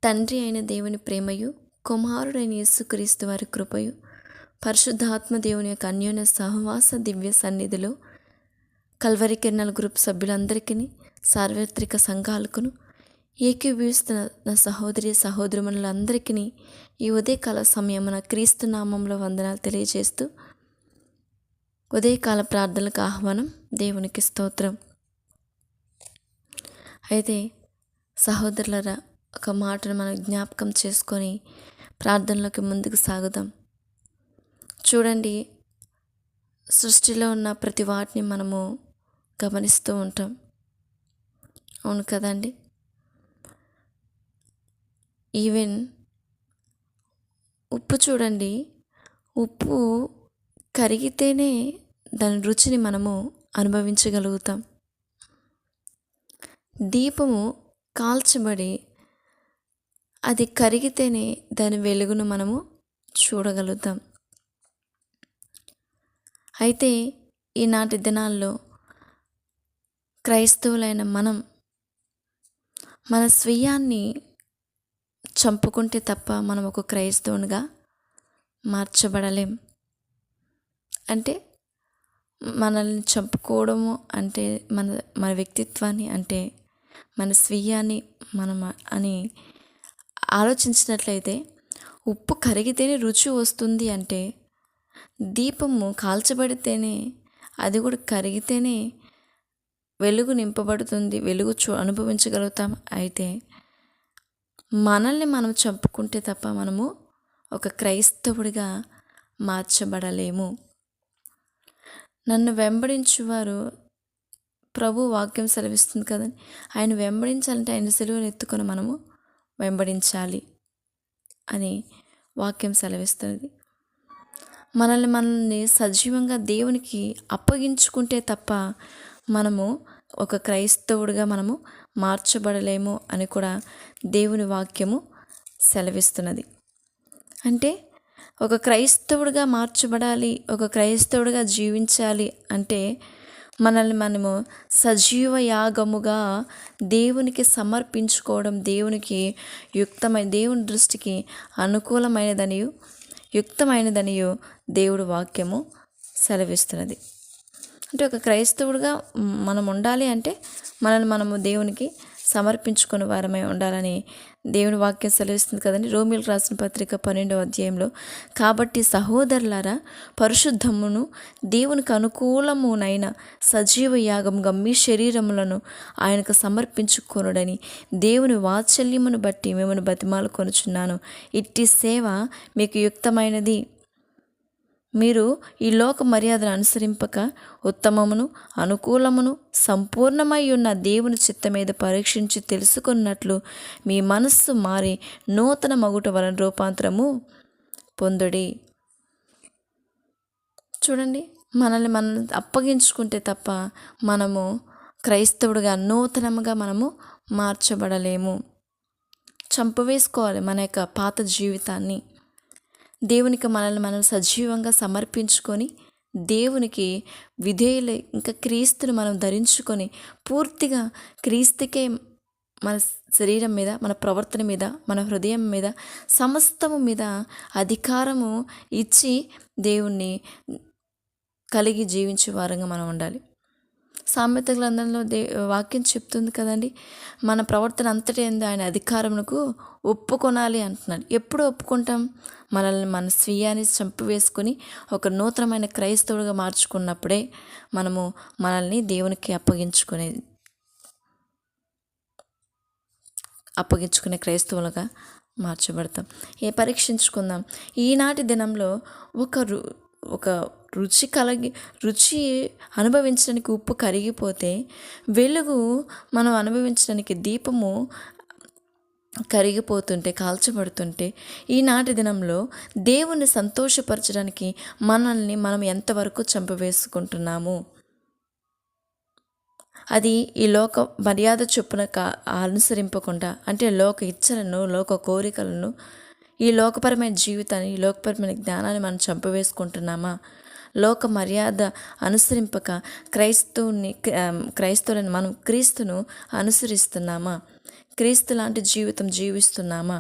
తండ్రి అయిన దేవుని ప్రేమయు, కుమారుడైన యేసుక్రీస్తు వారి కృపయు, పరిశుద్ధాత్మ దేవుని యొక్క అన్యోన్య సహవాస దివ్య సన్నిధిలో కల్వరి కిరణాల గ్రూప్ సభ్యులందరికీ, సార్వత్రిక సంఘాలకును, ఏకీభవిస్తున్న నా సహోదరి సహోదరుమణులందరికీ ఈ ఉదయకాల సమయమున క్రీస్తు నామంలో వందనాలు తెలియజేస్తూ, ఉదయకాల ప్రార్థనలకు ఆహ్వానం. దేవునికి స్తోత్రం. అయితే సహోదరులరా, ఒక మాటను మనం జ్ఞాపకం చేసుకొని ప్రార్థనలోకి ముందుకు సాగుదాం. చూడండి, సృష్టిలో ఉన్న ప్రతి వాటిని మనము గమనిస్తూ ఉంటాం, అవును కదండి. ఈవెన్ ఉప్పు చూడండి, ఉప్పు కరిగితేనే దాని రుచిని మనము అనుభవించగలుగుతాం. దీపము కాల్చబడి అది కరిగితేనే దాని వెలుగును మనము చూడగలుగుతాం. అయితే ఈనాటి దినాల్లో క్రైస్తవులైన మనం మన స్వీయాన్ని చంపుకుంటే తప్ప మనం ఒక క్రైస్తవునిగా మార్చబడలేం. అంటే మనల్ని చంపుకోవడము అంటే మన వ్యక్తిత్వాన్ని, అంటే మన స్వీయాన్ని మనం అని ఆలోచించినట్లయితే, ఉప్పు కరిగితేనే రుచి వస్తుంది అంటే, దీపము కాల్చబడితేనే, అది కూడా కరిగితేనే వెలుగు నింపబడుతుంది, వెలుగు అనుభవించగలుగుతాం. అయితే మనల్ని మనం చంపుకుంటే తప్ప మనము ఒక క్రైస్తవుడిగా మార్చబడలేము. నన్ను వెంబడించువారు, ప్రభు వాక్యం సెలవిస్తుంది కదండి, ఆయన వెంబడించాలంటే ఆయన సిలువను ఎత్తుకొని మనము వెంబడించాలి అని వాక్యం సెలవిస్తుంది. మనల్ని సజీవంగా దేవునికి అప్పగించుకుంటే తప్ప మనము ఒక క్రైస్తవుడిగా మనము మార్చబడలేము అని కూడా దేవుని వాక్యము సెలవిస్తున్నది. అంటే ఒక క్రైస్తవుడిగా మార్చబడాలి, ఒక క్రైస్తవుడిగా జీవించాలి అంటే మనల్ని మనము సజీవ యాగముగా దేవునికి సమర్పించుకోవడం, దేవునికి దేవుని దృష్టికి అనుకూలమైనదనియు యుక్తమైనదనియు దేవుడు వాక్యము సెలవిస్తున్నది. అంటే ఒక క్రైస్తవుడిగా మనం ఉండాలి అంటే మనము దేవునికి సమర్పించుకుని వారమై ఉండాలని దేవుని వాక్యం సెలవిస్తుంది కదండి. రోమీయులకు రాసిన పత్రిక 12వ అధ్యాయంలో, కాబట్టి సహోదరులారా, పరిశుద్ధమును దేవునికి అనుకూలమునైన సజీవ యాగముగా మీ శరీరములను ఆయనకు సమర్పించుకొనుడని దేవుని వాత్సల్యమును బట్టి మిమ్మల్ని బతిమాలుకొనుచున్నాను. ఇట్టి సేవ మీకు యుక్తమైనది. మీరు ఈ లోక మర్యాదను అనుసరింపక ఉత్తమమును అనుకూలమును సంపూర్ణమై ఉన్న దేవుని చిత్తం మీద పరీక్షించి తెలుసుకున్నట్లు మీ మనస్సు మారి నూతన మగుట వలన రూపాంతరము పొందుడి. చూడండి, మనల్ని మనం అప్పగించుకుంటే తప్ప మనము క్రైస్తవుడిగా నూతనముగా మనము మార్చబడలేము. చంపవేసుకోవాలి మన యొక్క పాత జీవితాన్ని. దేవునికి మనల్ని మనం సజీవంగా సమర్పించుకొని దేవునికి విధేయులై, ఇంకా క్రీస్తుని మనం ధరించుకొని పూర్తిగా క్రీస్తుకే మన శరీరం మీద, మన ప్రవర్తన మీద, మన హృదయం మీద, సమస్తము మీద అధికారము ఇచ్చి దేవుణ్ణి కలిగి జీవించే వారంగా మనం ఉండాలి. సామెత గ్రంథంలో వాక్యం చెప్తుంది కదండి, మన ప్రవర్తన అంతటి యందు ఆయన అధికారమునకు ఒప్పుకొనాలి అంటున్నాడు. ఎప్పుడు ఒప్పుకుంటాం? మనల్ని మన స్వీయాన్ని చంపివేసుకొని ఒక నూతనమైన క్రైస్తవుడిగా మార్చుకున్నప్పుడే మనము మనల్ని దేవునికి అప్పగించుకునే క్రైస్తవులుగా మార్చబడతాం. పరీక్షించుకుందాం. ఈనాటి దినంలో ఒక రుచి అనుభవించడానికి ఉప్పు కరిగిపోతే, వెలుగు మనం అనుభవించడానికి దీపము కరిగిపోతుంటే, కాల్చబడుతుంటే, ఈనాటి దినంలో దేవుణ్ణి సంతోషపరచడానికి మనల్ని మనం ఎంతవరకు చంపవేసుకుంటున్నాము? అది ఈ లోక మర్యాద చొప్పున అనుసరింపకుండా, అంటే లోక ఇచ్చలను, లోక కోరికలను, ఈ లోకపరమైన జీవితాన్ని, ఈ లోకపరమైన జ్ఞానాన్ని మనం చంపవేసుకుంటున్నామా? లోక మర్యాద అనుసరింపక క్రైస్తవులని మనం క్రీస్తును అనుసరిస్తున్నామా? క్రీస్తు లాంటి జీవితం జీవిస్తున్నామా?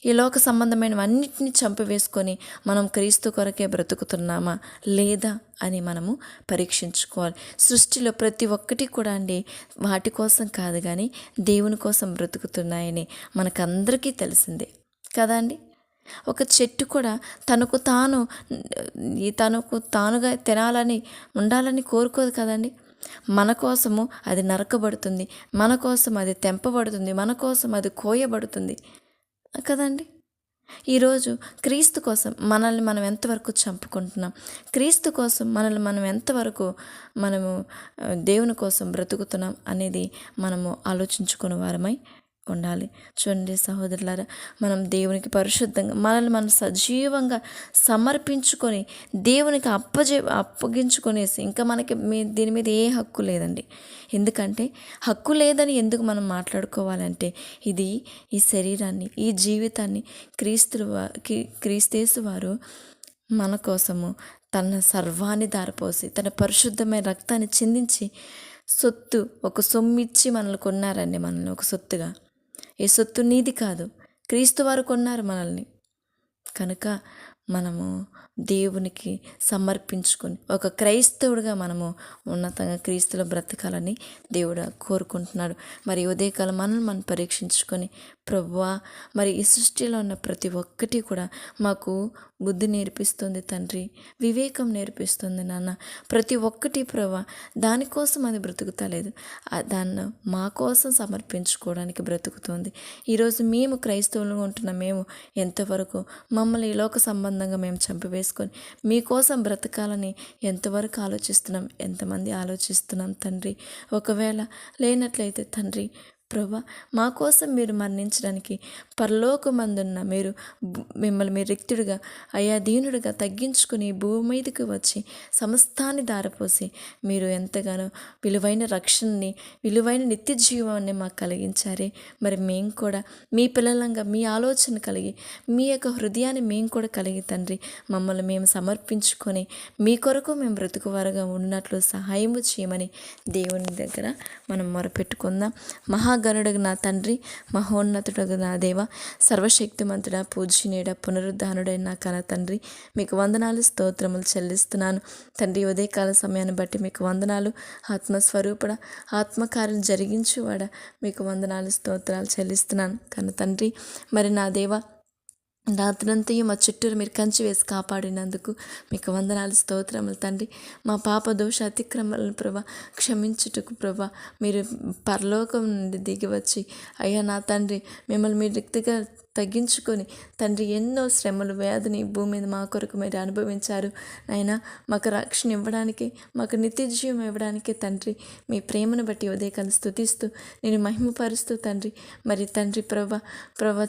ఈ లోక సంబంధమైనవన్నిటిని చంపివేసుకొని మనం క్రీస్తు కొరకే బ్రతుకుతున్నామా లేదా అని మనము పరీక్షించుకోవాలి. సృష్టిలో ప్రతి ఒక్కటి కూడా అండి వాటి కోసం కాదు కానీ దేవుని కోసం బ్రతుకుతున్నాయని మనకందరికీ తెలిసిందే కదా అండి. ఒక చెట్టు కూడా తనకు తానుగా తినాలని ఉండాలని కోరుకోదు కదండి. మన కోసము అది నరకబడుతుంది, మన కోసం అది తెంపబడుతుంది, మన కోసం అది కోయబడుతుంది కదండి. ఈరోజు క్రీస్తు కోసం మనల్ని మనం ఎంతవరకు చంపుకుంటున్నాం, క్రీస్తు కోసం మనల్ని మనం ఎంతవరకు దేవుని కోసం బ్రతుకుతున్నాం అనేది మనము ఆలోచించుకునే వారమై ఉండాలి. చూడండి సహోదరులారా, మనం దేవునికి పరిశుద్ధంగా మనల్ని మనం సజీవంగా సమర్పించుకొని దేవునికి అప్పగించుకొనేసి ఇంకా మనకి దీని మీద ఏ హక్కు లేదండి. ఎందుకంటే హక్కు లేదని ఎందుకు మనం మాట్లాడుకోవాలంటే ఈ శరీరాన్ని, ఈ జీవితాన్ని క్రీస్తేసు వారు మన కోసము తన సర్వాన్ని దారపోసి తన పరిశుద్ధమైన రక్తాన్ని చిందించి ఒక సొమ్మిచ్చి మనల్ని కొన్నారండి. మనల్ని ఒక సొత్తుగా. ఈ సొత్తు నీది కాదు, క్రీస్తు వారు కొన్నారు మనల్ని. కనుక మనము దేవునికి సమర్పించుకొని ఒక క్రైస్తవుడిగా మనము ఉన్నతంగా క్రీస్తులో బ్రతకాలని దేవుడు కోరుకుంటున్నాడు. మరి ఉదయకాలం మనం పరీక్షించుకొని, ప్రభువా మరి ఈ సృష్టిలో ఉన్న ప్రతి ఒక్కటి కూడా మాకు బుద్ధి నేర్పిస్తుంది తండ్రి, వివేకం నేర్పిస్తుంది నాన్న. ప్రతి ఒక్కటి ప్రభువా దానికోసం అది బ్రతుకుతలేదు, దాన్ని మా కోసం సమర్పించుకోవడానికి బ్రతుకుతుంది. ఈరోజు మేము క్రైస్తవులుగా ఉంటున్న మేము ఎంతవరకు మమ్మల్ని ఈ లోక సంబంధంగా మేము చంపివేసుకొని మీకోసం బ్రతకాలని ఎంతవరకు ఆలోచిస్తున్నాం, ఎంతమంది ఆలోచిస్తున్నాం తండ్రి. ఒకవేళ లేనట్లయితే తండ్రి ప్రభా మా కోసం మీరు మరణించడానికి పరలోకమందున్న మీరు మిమ్మల్ని మీరు రిక్తుడిగా అయా దీనుడిగా తగ్గించుకుని భూమి మీదకి వచ్చి సమస్తాన్ని దారపోసి మీరు ఎంతగానో విలువైన రక్షణని, విలువైన నిత్య జీవాన్ని మాకు కలిగించారే. మరి మేము కూడా మీ పిల్లలంగా మీ ఆలోచన కలిగి మీ యొక్క హృదయాన్ని మేము కూడా కలిగి తండ్రి మమ్మల్ని మేము సమర్పించుకొని మీ కొరకు మేము బ్రతుకువారుగా ఉన్నట్లు సహాయము చేయమని దేవుని దగ్గర మనం మొరపెట్టుకుందాం. మహాగణుడుగు నా తండ్రి, మహోన్నతుడుగు నా దేవ, సర్వశక్తిమంతుడా, పూజ్యునేడ, పునరుద్ధానుడైన నా కన తండ్రి, మీకు వందనాలు స్తోత్రములు చెల్లిస్తున్నాను తండ్రి. ఉదయకాల సమయాన్ని బట్టి మీకు వందనాలు. ఆత్మస్వరూపుడ, ఆత్మకార్యం జరిగించువాడ, మీకు వందనాలు స్తోత్రాలు చెల్లిస్తున్నాను కన తండ్రి. మరి నా దేవ రాత్రంతయు మా చుట్టూరు మీరు కంచి వేసి కాపాడినందుకు మీకు వందనాలు స్తోత్రములు తండ్రి. మా పాప దోష అతిక్రమలను ప్రభా క్షమించుటకు ప్రభా మీరు పరలోకం నుండి దిగి వచ్చి అయ్యా నా తండ్రి మిమ్మల్ని మీరు రిక్తిగా తగ్గించుకొని తండ్రి ఎన్నో శ్రమలు వ్యాధిని భూమి మీద మా కొరకు మీరు అనుభవించారు నాయనా. మాకు రక్షణ ఇవ్వడానికి, మాకు నిత్య జీవం ఇవ్వడానికి తండ్రి మీ ప్రేమను బట్టి ఉదయకాలం స్తుతిస్తూ నేను మహిమపరుస్తూ తండ్రి మరి తండ్రి ప్రభా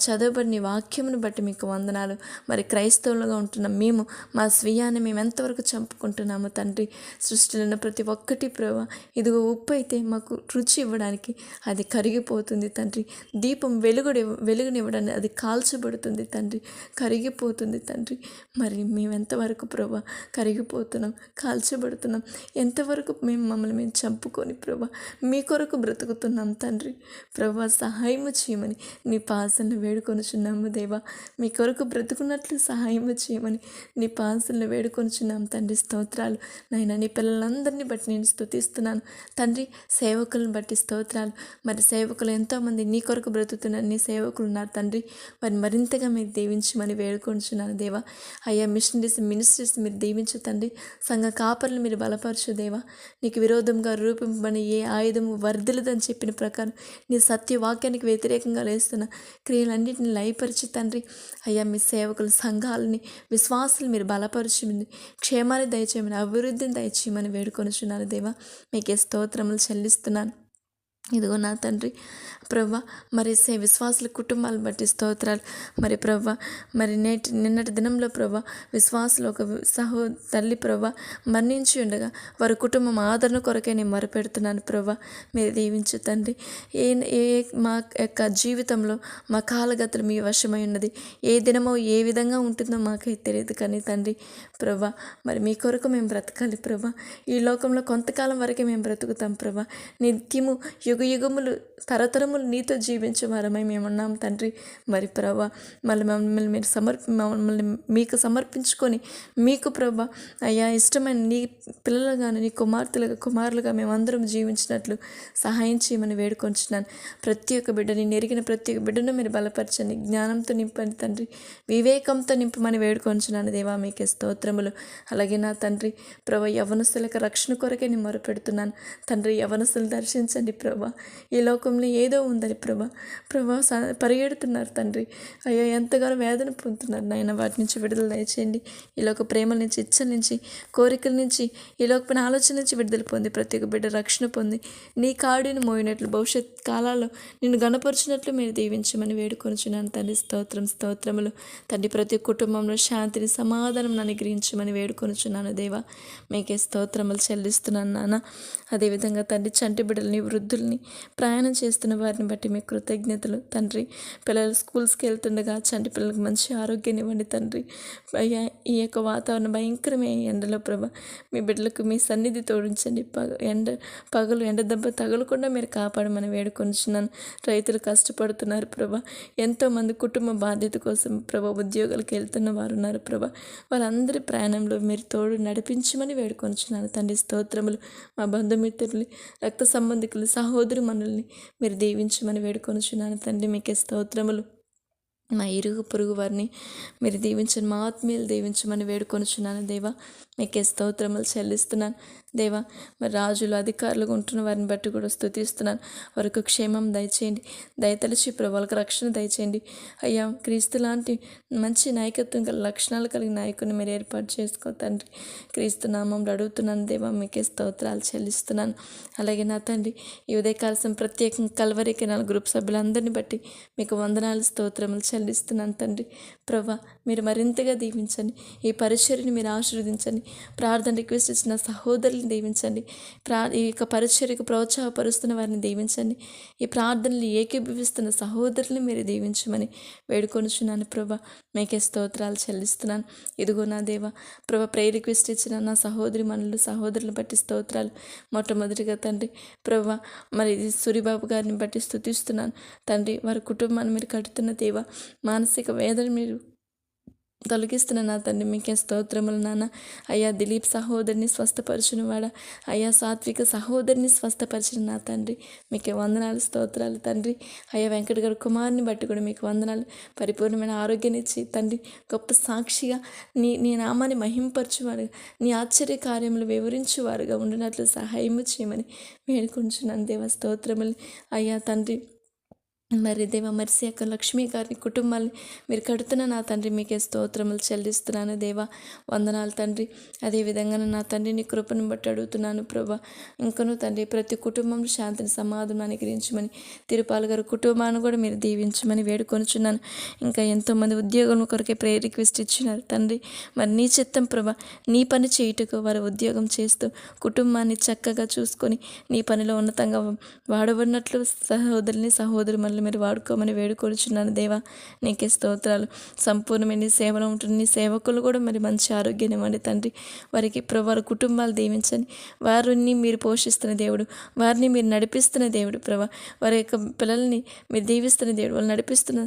చదవబడిన వాక్యమును బట్టి మీకు వందనాలు. మరి క్రైస్తవులుగా ఉంటున్న మేము మా స్వీయాన్ని మేము ఎంతవరకు చంపుకుంటున్నాము తండ్రి. సృష్టిలో ప్రతి ఒక్కటి ప్రభా ఇదిగో ఉప్పు అయితే మాకు రుచి ఇవ్వడానికి అది కరిగిపోతుంది తండ్రి. దీపం వెలుగునివ్వడానికి అది కాల్చబడుతుంది తండ్రి, కరిగిపోతుంది తండ్రి. మరి మేము ఎంతవరకు ప్రభా కరిగిపోతున్నాం, కాల్చబడుతున్నాం, ఎంతవరకు మమ్మల్ని మేము చంపుకొని ప్రభా మీ కొరకు బ్రతుకుతున్నాం తండ్రి. ప్రభా సహాయము చేయమని నీ పాసనలు వేడుకొనుచున్నాము దేవా. మీ కొరకు బ్రతుకున్నట్లు సహాయము చేయమని నీ పాసనలు వేడుకొనుచున్నాం తండ్రి. స్తోత్రాలు నాయన. నీ పిల్లలందరినీ బట్టి నేను స్తుతిస్తున్నాను తండ్రి. సేవకులను బట్టి స్తోత్రాలు. మరి సేవకులు ఎంతోమంది నీ కొరకు బ్రతుకుతున్నారు, నీ సేవకులు ఉన్నారు తండ్రి. వారిని మరింతగా మీరు దీవించమని వేడుకొంచున్నాను దేవా. అయ్యా మినిస్ట్రీస్ మీరు దీవించు తండ్రి. సంఘ కాపర్లు మీరు బలపరచు దేవా. నీకు విరోధంగా రూపింపబడి ఏ ఆయుధము వర్ధిలదని చెప్పిన ప్రకారం నీ సత్యవాక్యానికి వ్యతిరేకంగా లేస్తున్న క్రియలన్నింటినీ లయపరిచి తండ్రి అయ్యా మీ సేవకులు సంఘాలని విశ్వాసాలు మీరు బలపరచమని, క్షేమాన్ని దయచేయమని, అభివృద్ధిని దయచేయమని వేడుకొనుచున్నాను దేవా. మీకే స్తోత్రములు చెల్లిస్తున్నాను. ఇదిగో నా తండ్రి ప్రభా మరి విశ్వాసుల కుటుంబాలను బట్టి స్తోత్రాలు. మరి ప్రభా మరి నిన్నటి దినంలో ప్రభా విశ్వాసులు ఒక తల్లి ప్రభా మరణించి ఉండగా వారి కుటుంబం ఆదరణ కొరకే నేను మొరపెడుతున్నాను ప్రభా. మీరు దీవించు తండ్రి. మా యొక్క జీవితంలో మా కాలగతులు మీ వశమై ఉన్నది. ఏ దినమో ఏ విధంగా ఉంటుందో మాకైతే తెలియదు కానీ తండ్రి ప్రభా మరి మీ కొరకు మేము బ్రతకాలి ప్రభా. ఈ లోకంలో కొంతకాలం వరకే మేము బ్రతుకుతాం ప్రభా. నిత్యము యుగ యుగములు తరతరములు నీతో జీవించే వారమై మేమున్నాం తండ్రి. మరి ప్రభా మమ్మల్ని మీరు మమ్మల్ని మీకు సమర్పించుకొని మీకు ప్రభా అయ్యా ఇష్టమైన నీ పిల్లలుగాను నీ కుమారులుగా మేమందరం జీవించినట్లు సహాయం చేయమని వేడుకొంచున్నాను. ప్రతి ఒక్క బిడ్డని నెరిగిన ప్రతి ఒక్క బిడ్డను మీరు బలపరచండి, జ్ఞానంతో నింపండి తండ్రి, వివేకంతో నింపమని వేడుకొంచున్నాను దేవా. మీకే స్తోత్రములు. అలాగే నా తండ్రి ప్రభా యవనస్తులకు రక్షణ కొరకే నేను మొరపెడుతున్నాను తండ్రి. యవనస్తులు దర్శించండి ప్రభా. ఈ లోకంలో ఏదో ఉందని ప్రభా పరిగెడుతున్నారు తండ్రి. అయ్యో ఎంతగానో వేదన పొందుతున్నారు నాయన. వాటి నుంచి విడుదల దయచేయండి. ఈ లోక ప్రేమల నుంచి, ఇచ్చల నుంచి, కోరికల నుంచి, ఈ లోకమైన ఆలోచన నుంచి విడుదల పొంది ప్రతి ఒక్క బిడ్డ రక్షణ పొంది నీ కాడిని మోయినట్లు భవిష్యత్ కాలాల్లో నిన్ను గణపరిచినట్లు మీరు దీవించమని వేడుకొనుచున్నాను తండ్రి. స్తోత్రములు తండ్రి. ప్రతి కుటుంబంలో శాంతిని, సమాధానం అనుగ్రహించమని వేడుకొనుచున్నాను దేవా. మీకే స్తోత్రములు చెల్లిస్తున్నాను నాన్న. అదేవిధంగా తండ్రి చంటి బిడ్డలని, వృద్ధుల్ని, ప్రయాణం చేస్తున్న వారిని బట్టి మీ కృతజ్ఞతలు తండ్రి. పిల్లలు స్కూల్స్కి వెళ్తుండగా చంటి పిల్లలకు మంచి ఆరోగ్యాన్ని ఇవ్వండి తండ్రి. అయ్యా ఈ యొక్క వాతావరణం భయంకరమైన ఎండలో ప్రభా మీ బిడ్డలకు మీ సన్నిధి తోడించండి. పగలు ఎండ దెబ్బ తగలకుండా మీరు కాపాడమని వేడుకొంచున్నాను. రైతులు కష్టపడుతున్నారు ప్రభా. ఎంతోమంది కుటుంబ బాధ్యత కోసం ప్రభా ఉద్యోగాలకు వెళ్తున్న వారు ఉన్నారు ప్రభా. వాళ్ళందరి ప్రయాణంలో మీరు తోడు నడిపించమని వేడుకొంచున్నాను తండ్రి. స్తోత్రములు. మా బంధుమిత్రుల్ని, రక్త సంబంధికులు, సహోదరు మనుల్ని మీరు దీవించమని వేడుకొనుచున్నాను తండ్రి. మీకే స్తోత్రములు. మా ఇరుగు పొరుగు వారిని మీరు దీవించండి, మా ఆత్మీయులు దీవించమని వేడుకొనుచున్నాను దేవా. మీకే స్తోత్రములు చెల్లిస్తున్నాను దేవా. మరి రాజులు, అధికారులుగా ఉంటున్న వారిని బట్టి కూడా స్తుతిస్తున్నాను. వారికి క్షేమం దయచేయండి, దయతలిచి వాళ్ళకి రక్షణ దయచేయండి అయ్యా. క్రీస్తు లాంటి మంచి నాయకత్వం గల లక్షణాలు కలిగిన నాయకుని మీరు ఏర్పాటు చేసుకో తండ్రి. క్రీస్తు నామంలో అడుగుతున్నాను దేవా. మీకే స్తోత్రాలు చెల్లిస్తున్నాను. అలాగే నా తండ్రి ఈ ఉదయకాలం ప్రత్యేకంగా కల్వరికి 4 గ్రూప్ సభ్యులందరినీ బట్టి మీకు వందనాలు, స్తోత్రములు చెల్లిస్తున్నాను తండ్రి. ప్రభా మీరు మరింతగా దీవించండి. ఈ పరిచర్యని మీరు ఆశీర్వదించండి. ప్రార్థన రిక్వెస్ట్ ఇచ్చిన సహోదరులను దీవించండి. ఈ యొక్క పరిచర్యకు ప్రోత్సాహపరుస్తున్న వారిని దీవించండి. ఈ ప్రార్థనలు ఏకీభవిస్తున్న సహోదరుల్ని మీరు దీవించమని వేడుకొనుచున్నాను ప్రభా. మీకే స్తోత్రాలు చెల్లిస్తున్నాను. ఇదిగో నా దేవా ప్రభా ప్రేయర్ రిక్వెస్ట్ ఇచ్చిన నా సహోదరులను బట్టి స్తోత్రాలు. మొట్టమొదటిగా తండ్రి ప్రభా మరి సూరిబాబు గారిని బట్టి స్తుతిస్తున్నాను తండ్రి. వారి కుటుంబాన్ని మీరు కడుతున్న దేవా, మానసిక వేదన మీరు తొలగిస్తున్న నా తండ్రి. మీకే స్తోత్రములు నాన్న. అయ్యా దిలీప్ సహోదరిని స్వస్థపరచును వాడా, అయ్యా సాత్విక సహోదరిని స్వస్థపరిచిన నా తండ్రి. మీకే వందనాలు, స్తోత్రాలు తండ్రి. అయ్యా వెంకట గారి కుమారుని బట్టి కూడా మీకు వందనాలు. పరిపూర్ణమైన ఆరోగ్యాన్ని ఇచ్చి తండ్రి గొప్ప సాక్షిగా నీ నామాన్ని మహింపరచువారుగా, నీ ఆశ్చర్య కార్యములు వివరించువారుగా ఉండినట్లు సహాయము చేయమని వేడుకుంటున్నాను దేవ. స్తోత్రములు అయ్యా తండ్రి. మరి దేవ మర్సి యొక్క లక్ష్మీ గారిని కుటుంబాన్ని మీరు కడుతున్న నా తండ్రి. మీకే స్తోత్రములు చెల్లిస్తున్నాను దేవా. వందనాలు తండ్రి. అదేవిధంగా నా తండ్రి నీ కృపను బట్టి అడుగుతున్నాను ప్రభా. ఇంకను తండ్రి ప్రతి కుటుంబంలో శాంతిని, సమాధానాన్ని గ్రహించమని, తిరుపాలు గారి కుటుంబాన్ని కూడా మీరు దీవించమని వేడుకొనుచున్నాను. ఇంకా ఎంతోమంది ఉద్యోగం కొరకే ప్రేయర్ రిక్వెస్ట్ ఇచ్చినారు తండ్రి. మరి నీ చిత్తం ప్రభా, నీ పని చేయుటకు వారు ఉద్యోగం చేస్తూ కుటుంబాన్ని చక్కగా చూసుకొని నీ పనిలో ఉన్నతంగా వాడబడినట్లు సహోదరు మనల్ని మీరు వాడుకోమని వేడుకొనుచున్నాను దేవా. నీకే స్తోత్రాలు. సంపూర్ణమైన నీ సేవలో ఉంటున్న నీ సేవకులు కూడా మరి మంచి ఆరోగ్యాన్ని ఇవ్వండి తండ్రి. వారికి వారి కుటుంబాలు దీవించండి. వారిని మీరు పోషిస్తున్న దేవుడు, వారిని మీరు నడిపిస్తున్న దేవుడు ప్రభా. వారి యొక్క పిల్లల్ని మీరు దీవిస్తున్న దేవుడు, వాళ్ళు నడిపిస్తున్న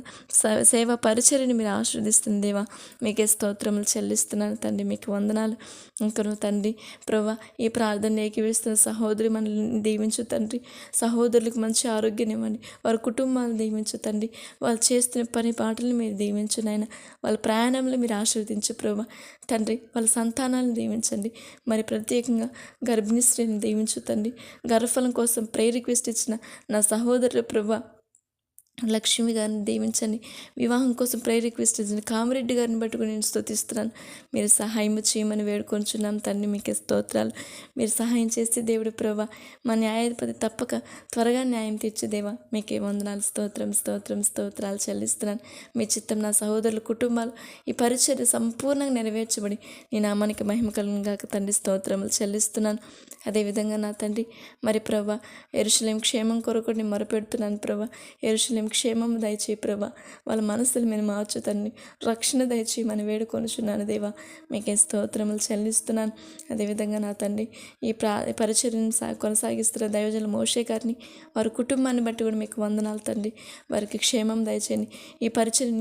సేవా పరిచర్యని మీరు ఆశీర్వదిస్తున్న దేవా. మీకే స్తోత్రములు చెల్లిస్తున్నాను తండ్రి. మీకు వందనాలు. ఇంకను తండ్రి ప్రభా ఈ ప్రార్థన ఏకీవిస్తున్న సహోదరి మనల్ని దీవించు తండ్రి. సహోదరులకు మంచి ఆరోగ్యాన్ని ఇవ్వండి. వారి కుటుంబాలను దీవించు తండ్రి. వాళ్ళు చేస్తున్న పని పాటలను మీరు దీవించు నాయన. వాళ్ళ ప్రయాణంలో మీరు ఆశీర్వదించు ప్రభా తండ్రి. వాళ్ళ సంతానాలను దీవించండి. మరి ప్రత్యేకంగా గర్భిణీ స్త్రీని దీవించు తండ్రి. గర్భఫలం కోసం ప్రేయర్ రిక్వెస్ట్ ఇచ్చిన నా సహోదరుడు ప్రభా లక్ష్మి గారిని దీవించండి. వివాహం కోసం ప్రేయర్ రిక్వెస్ట్ ఇచ్చిన కామిరెడ్డి గారిని పట్టుకుని నేను స్తుతిస్తున్నాను. మీరు సహాయం చేయమని వేడుకొంచున్నాం తండ్రి. మీకే స్తోత్రాలు. మీరు సహాయం చేసి దేవుడు ప్రభా మా న్యాయాధిపతి తప్పక త్వరగా న్యాయం తీర్చు దేవా. మీకే వందనాలు. స్తోత్రాలు చెల్లిస్తున్నాను. మీ చిత్తం నా సహోదరుల కుటుంబాలు ఈ పరిచర్య సంపూర్ణంగా నెరవేర్చబడి నీ నామానికి మహిమ కలుగును గాక తండ్రి. స్తోత్రములు చెల్లిస్తున్నాను. అదేవిధంగా నా తండ్రి మరి ప్రభా యెరూషలేము క్షేమం కొరకు నేను మొరపెడుతున్నాను ప్రభా. యెరూషలేము క్షేమం దయచేయి ప్రభా, వాళ్ళ మనసులు మీరు మార్చు తండ్రి, రక్షణ దయచేయమని వేడుకొనుచున్నాను దేవా. మీకే స్తోత్రములు చెల్లిస్తున్నాను. అదేవిధంగా నా తండ్రి ఈ పరిచర్యను కొనసాగిస్తున్న దైవజనులు మోషే గారిని, వారి కుటుంబాన్ని బట్టి కూడా మీకు వందనాలు తండ్రి. వారికి క్షేమం దయచేయండి. ఈ పరిచర్య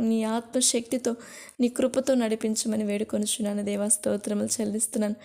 నీ ఆత్మశక్తితో నీ కృపతో నడిపించమని వేడుకొనుచున్నాను దేవా. స్తోత్రములు చెల్లిస్తున్నాను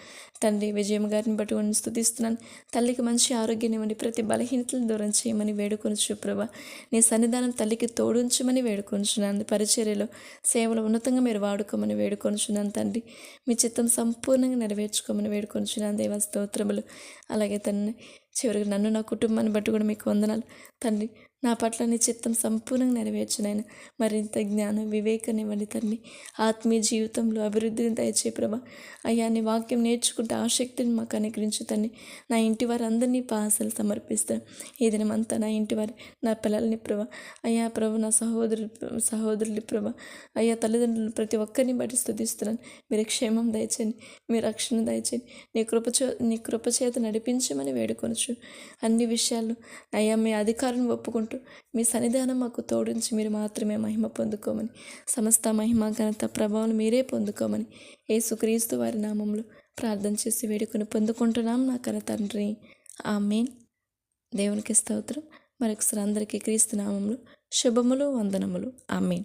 తండ్రి. విజయం గారిని బట్టి కూడా స్తుతిస్తున్నాను. తల్లికి మంచి ఆరోగ్యం ఇవ్వండి, ప్రతి బలహీనతలను దూరం చేయమని వేడుకొనుచు ప్రభా. నీ సన్నిధానం తల్లికి తోడుంచమని వేడుకొనుచున్నాను. పరిచర్యలో సేవలు ఉన్నతంగా మీరు వాడుకోమని వేడుకొనుచున్నాను తండ్రి. మీ చిత్తం సంపూర్ణంగా నెరవేర్చుకోమని వేడుకొనుచున్నాను దేవా. స్తోత్రములు. అలాగే తండ్రి చివరికి నన్ను నా కుటుంబాన్ని బట్టి కూడా మీకు వందనాలు తండ్రి. నా పట్ల నీ చిత్తం సంపూర్ణంగా నెరవేర్చునైనా మరింత జ్ఞానం వివేకాన్నివ్వండి తండ్రి. ఆత్మీయ జీవితంలో అభివృద్ధిని దయచే ప్రభా. అయ్యా నీ వాక్యం నేర్చుకుంటే ఆసక్తిని మాకు అనుగ్రహించు తండ్రి. నా ఇంటి వారు అందరినీ పాసలు సమర్పిస్తాను. ఈ దినమంతా నా ఇంటి వారి, నా పిల్లల్ని ప్రభా, అయ్యా ప్రభు, నా సహోదరులు ప్రభా, అయ్యా తల్లిదండ్రులు ప్రతి ఒక్కరిని బట్టి స్తుతిస్తున్నాను. మీరు క్షేమం దయచేయండి, మీ రక్షణ దయచేయండి, నీ కృపచేత నడిపించమని వేడుకొనచ్చు. అన్ని విషయాలు అయ్యా మీ అధికారం ఒప్పుకుంటూ మీ సన్నిధానం మాకు తోడించి మీరు మాత్రమే మహిమ పొందుకోమని, సమస్త మహిమ ఘనత ప్రభావం మీరే పొందుకోమని యేసుక్రీస్తు వారి నామంలో ప్రార్థన చేసి వేడుకొని పొందుకుంటున్నాం నా కన్న తండ్రి. ఆమేన్. దేవునికి స్తోత్రం. మరొకసారి అందరికీ క్రీస్తు నామంలో శుభములు, వందనములు. ఆమేన్.